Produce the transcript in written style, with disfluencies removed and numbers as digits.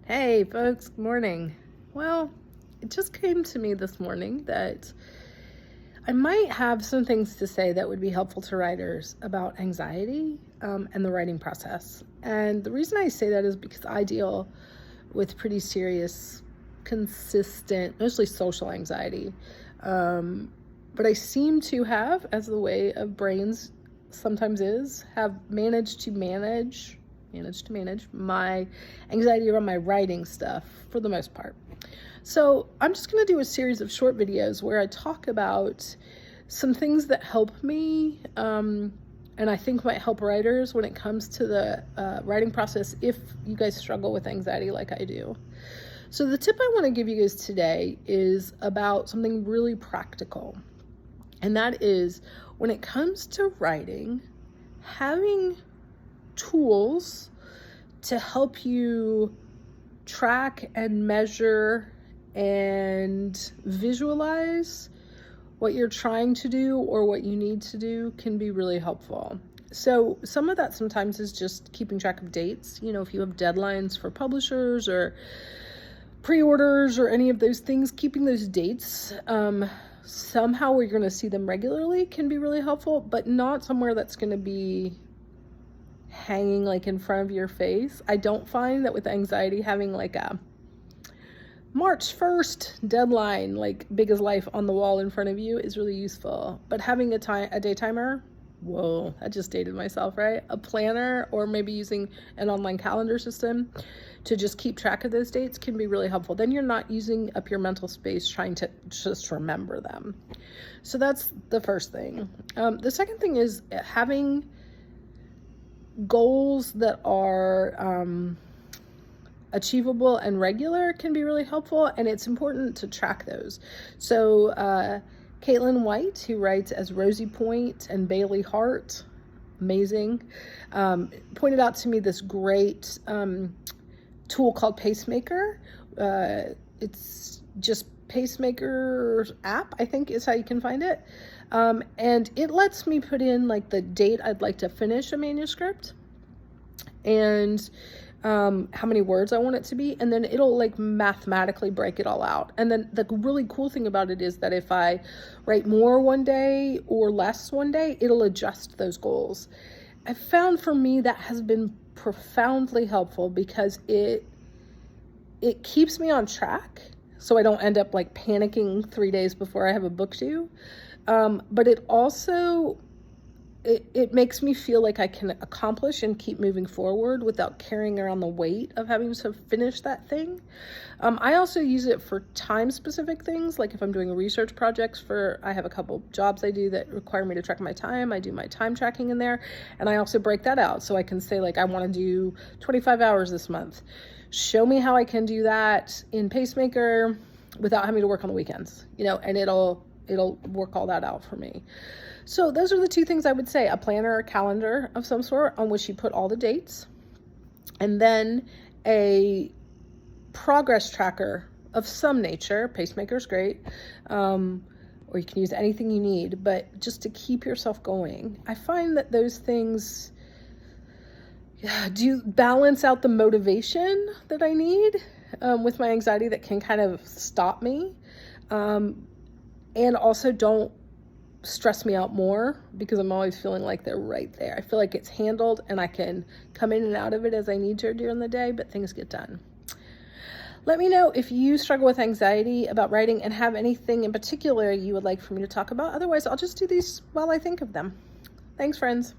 Hey folks, good morning. Well, it just came to me this morning that I might have some things to say that would be helpful to writers about anxiety and the writing process. And the reason I say that is because I deal with pretty serious, consistent, mostly social anxiety. But I seem to have, as the way of brains sometimes is, have managed to manage my anxiety around my writing stuff for the most part. So I'm just going to do a series of short videos where I talk about some things that help me and I think might help writers when it comes to the writing process if you guys struggle with anxiety like I do. So the tip I want to give you guys today is about something really practical. And that is, when it comes to writing, having tools to help you track and measure and visualize what you're trying to do or what you need to do can be really helpful. So some of that sometimes is just keeping track of dates. You know, if you have deadlines for publishers or pre-orders or any of those things, keeping those dates somehow where you're going to see them regularly can be really helpful, but not somewhere that's going to be hanging like in front of your face. I don't find that with anxiety having like a March 1st deadline, like big as life, on the wall in front of you is really useful. But having a day timer, whoa, I just dated myself, right? A planner, or maybe using an online calendar system to just keep track of those dates can be really helpful. Then you're not using up your mental space trying to just remember them. So that's the first thing. The second thing is having goals that are achievable and regular can be really helpful, and it's important to track those. So Caitlin White, who writes as Rosie Point, and Bailey Hart, amazing, pointed out to me this great tool called Pacemaker. It's just Pacemaker app, I think is how you can find it. And it lets me put in like the date I'd like to finish a manuscript and how many words I want it to be, and then it'll like mathematically break it all out. And then the really cool thing about it is that if I write more one day or less one day, it'll adjust those goals. I found for me that has been profoundly helpful because it keeps me on track, so I don't end up like panicking 3 days before I have a book due. But it also, it makes me feel like I can accomplish and keep moving forward without carrying around the weight of having to finish that thing. I also use it for time-specific things, like if I'm doing research projects I have a couple jobs I do that require me to track my time. I do my time tracking in there, and I also break that out so I can say like I want to do 25 hours this month. Show me how I can do that in Pacemaker without having to work on the weekends, you know, and it'll work all that out for me. So those are the two things I would say: a planner or calendar of some sort on which you put all the dates, and then a progress tracker of some nature. Pacemaker's great, or you can use anything you need, but just to keep yourself going. I find that those things do balance out the motivation that I need with my anxiety that can kind of stop me, and also don't stress me out more because I'm always feeling like they're right there. I feel like it's handled and I can come in and out of it as I need to during the day, but things get done. Let me know if you struggle with anxiety about writing and have anything in particular you would like for me to talk about. Otherwise, I'll just do these while I think of them. Thanks, friends.